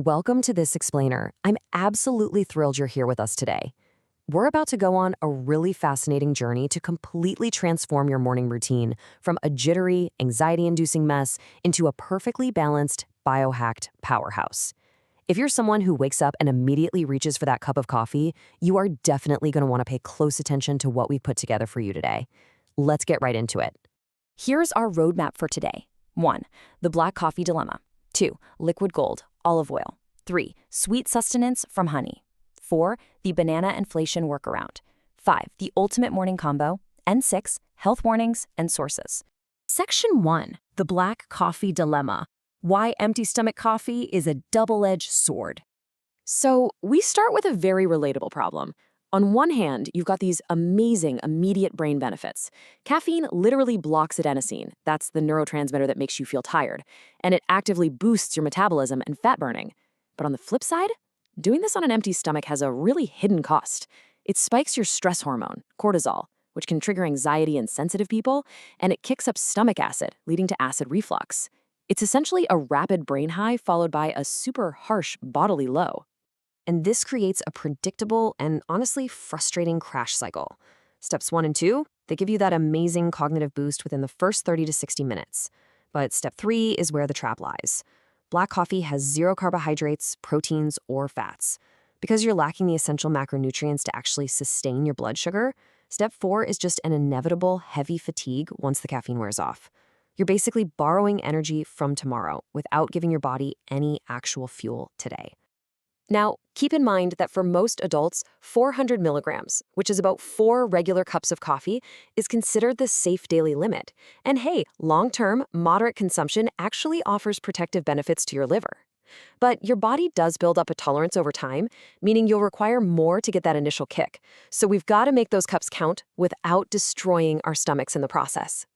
Welcome to This Explainer. I'm absolutely thrilled you're here with us today. We're about to go on a really fascinating journey to completely transform your morning routine from a jittery, anxiety-inducing mess into a perfectly balanced, biohacked powerhouse. If you're someone who wakes up and immediately reaches for that cup of coffee, you are definitely going to want to pay close attention to what we've put together for you today. Let's get right into it. Here's our roadmap for today. 1. The black coffee dilemma. 2. Liquid gold, olive oil. 3. Sweet sustenance from honey. 4. The banana inflation workaround. 5. The ultimate morning combo. And 6. Health warnings and sources. Section 1. The black coffee dilemma. Why empty stomach coffee is a double-edged sword. So we start with a very relatable problem. On one hand, you've got these amazing immediate brain benefits. Caffeine literally blocks adenosine. That's the neurotransmitter that makes you feel tired. And it actively boosts your metabolism and fat burning. But on the flip side, doing this on an empty stomach has a really hidden cost. It spikes your stress hormone, cortisol, which can trigger anxiety in sensitive people, and it kicks up stomach acid, leading to acid reflux. It's essentially a rapid brain high followed by a super harsh bodily low. And this creates a predictable and honestly frustrating crash cycle. Steps 1 and 2, they give you that amazing cognitive boost within the first 30 to 60 minutes. But step 3 is where the trap lies. Black coffee has zero carbohydrates, proteins, or fats. Because you're lacking the essential macronutrients to actually sustain your blood sugar, step 4 is just an inevitable heavy fatigue once the caffeine wears off. You're basically borrowing energy from tomorrow without giving your body any actual fuel today. Now, keep in mind that for most adults, 400 milligrams, which is about 4 regular cups of coffee, is considered the safe daily limit. And hey, long-term, moderate consumption actually offers protective benefits to your liver. But your body does build up a tolerance over time, meaning you'll require more to get that initial kick. So we've got to make those cups count without destroying our stomachs in the process.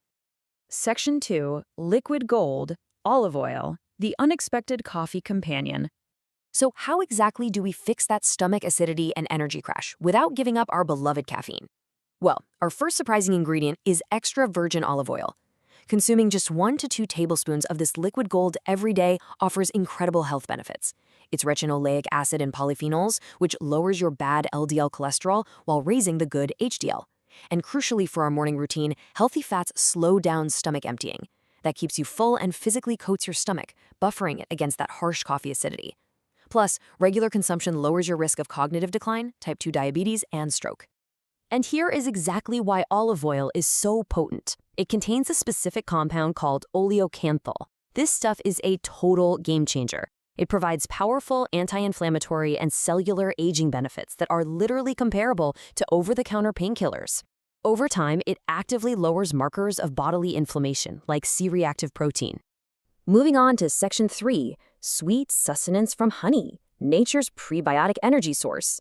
Section 2, Liquid Gold, Olive Oil, the Unexpected Coffee Companion. So how exactly do we fix that stomach acidity and energy crash without giving up our beloved caffeine? Well, our first surprising ingredient is extra virgin olive oil. Consuming just 1 to 2 tablespoons of this liquid gold every day offers incredible health benefits. It's rich in oleic acid and polyphenols, which lowers your bad LDL cholesterol while raising the good HDL. And crucially for our morning routine, healthy fats slow down stomach emptying. That keeps you full and physically coats your stomach, buffering it against that harsh coffee acidity. Plus, regular consumption lowers your risk of cognitive decline, type 2 diabetes, and stroke. And here is exactly why olive oil is so potent. It contains a specific compound called oleocanthal. This stuff is a total game changer. It provides powerful anti-inflammatory and cellular aging benefits that are literally comparable to over-the-counter painkillers. Over time, it actively lowers markers of bodily inflammation, like C-reactive protein. Moving on to Section 3, Sweet Sustenance from Honey, nature's prebiotic energy source.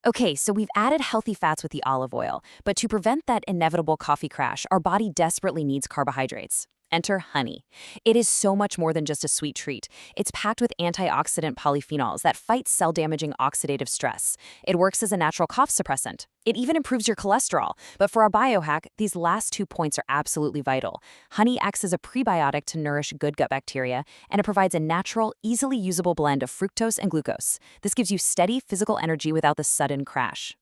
Okay, so we've added healthy fats with the olive oil, but to prevent that inevitable coffee crash, our body desperately needs carbohydrates. Enter honey. It is so much more than just a sweet treat. It's packed with antioxidant polyphenols that fight cell-damaging oxidative stress. It works as a natural cough suppressant. It even improves your cholesterol. But for our biohack, these last 2 points are absolutely vital. Honey acts as a prebiotic to nourish good gut bacteria, and it provides a natural, easily usable blend of fructose and glucose. This gives you steady physical energy without the sudden crash.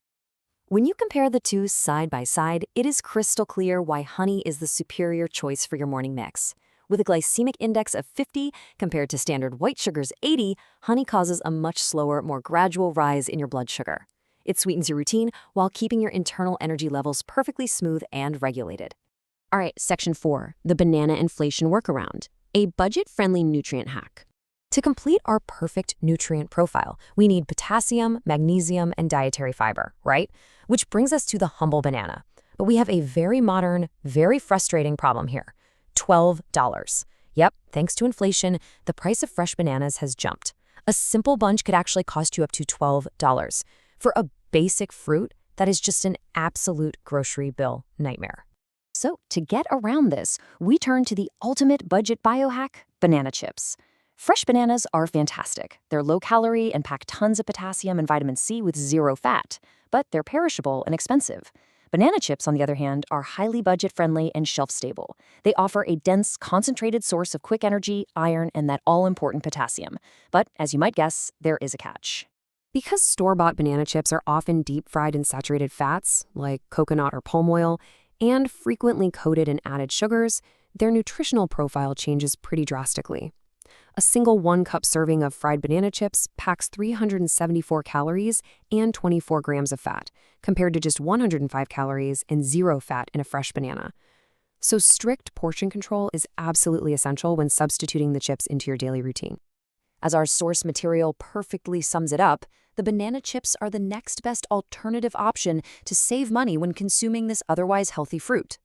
When you compare the two side by side, it is crystal clear why honey is the superior choice for your morning mix. With a glycemic index of 50 compared to standard white sugar's 80, honey causes a much slower, more gradual rise in your blood sugar. It sweetens your routine while keeping your internal energy levels perfectly smooth and regulated. All right, Section 4, the banana inflation workaround, a budget-friendly nutrient hack. To complete our perfect nutrient profile, we need potassium, magnesium, and dietary fiber, right? Which brings us to the humble banana. But we have a very modern, very frustrating problem here. $12. Yep, thanks to inflation, the price of fresh bananas has jumped. A simple bunch could actually cost you up to $12. For a basic fruit, that is just an absolute grocery bill nightmare. So to get around this, we turn to the ultimate budget biohack, banana chips. Fresh bananas are fantastic. They're low-calorie and pack tons of potassium and vitamin C with zero fat, but they're perishable and expensive. Banana chips, on the other hand, are highly budget-friendly and shelf-stable. They offer a dense, concentrated source of quick energy, iron, and that all-important potassium. But, as you might guess, there is a catch. Because store-bought banana chips are often deep-fried in saturated fats, like coconut or palm oil, and frequently coated in added sugars, their nutritional profile changes pretty drastically. A single 1-cup serving of fried banana chips packs 374 calories and 24 grams of fat, compared to just 105 calories and 0 fat in a fresh banana. So strict portion control is absolutely essential when substituting the chips into your daily routine. As our source material perfectly sums it up, the banana chips are the next best alternative option to save money when consuming this otherwise healthy fruit.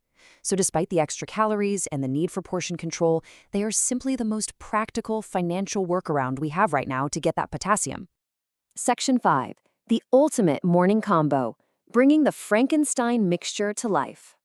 So despite the extra calories and the need for portion control, they are simply the most practical financial workaround we have right now to get that potassium. Section 5. The ultimate morning combo, bringing the Frankenstein mixture to life.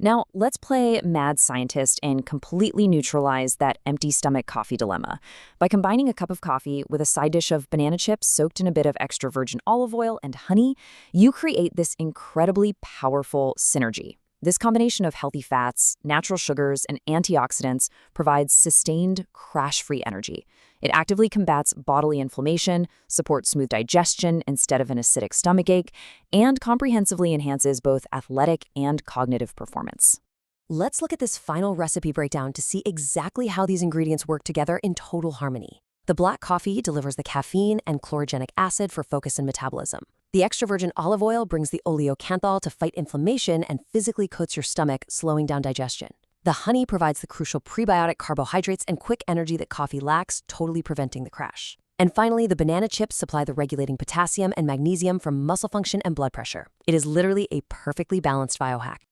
Now, let's play mad scientist and completely neutralize that empty stomach coffee dilemma. By combining a cup of coffee with a side dish of banana chips soaked in a bit of extra virgin olive oil and honey, you create this incredibly powerful synergy. This combination of healthy fats, natural sugars, and antioxidants provides sustained, crash-free energy. It actively combats bodily inflammation, supports smooth digestion instead of an acidic stomachache, and comprehensively enhances both athletic and cognitive performance. Let's look at this final recipe breakdown to see exactly how these ingredients work together in total harmony. The black coffee delivers the caffeine and chlorogenic acid for focus and metabolism. The extra virgin olive oil brings the oleocanthal to fight inflammation and physically coats your stomach, slowing down digestion. The honey provides the crucial prebiotic carbohydrates and quick energy that coffee lacks, totally preventing the crash. And finally, the banana chips supply the regulating potassium and magnesium for muscle function and blood pressure. It is literally a perfectly balanced biohack.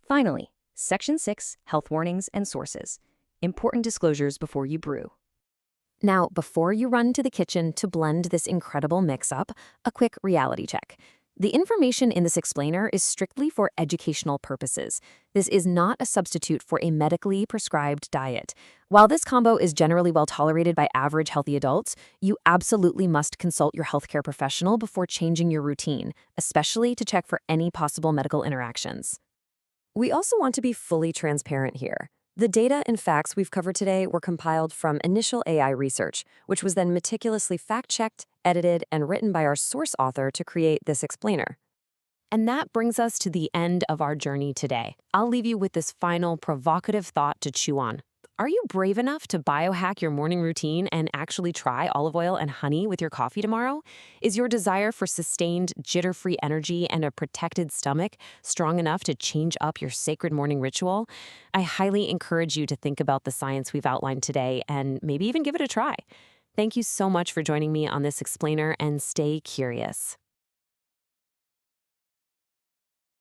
Finally, Section 6, Health Warnings and Sources. Important disclosures before you brew. Now, before you run to the kitchen to blend this incredible mix-up, a quick reality check. The information in this explainer is strictly for educational purposes. This is not a substitute for a medically prescribed diet. While this combo is generally well tolerated by average healthy adults, you absolutely must consult your healthcare professional before changing your routine, especially to check for any possible medical interactions. We also want to be fully transparent here. The data and facts we've covered today were compiled from initial AI research, which was then meticulously fact-checked, edited, and written by our source author to create this explainer. And that brings us to the end of our journey today. I'll leave you with this final provocative thought to chew on. Are you brave enough to biohack your morning routine and actually try olive oil and honey with your coffee tomorrow? Is your desire for sustained, jitter-free energy and a protected stomach strong enough to change up your sacred morning ritual? I highly encourage you to think about the science we've outlined today and maybe even give it a try. Thank you so much for joining me on this explainer, and stay curious.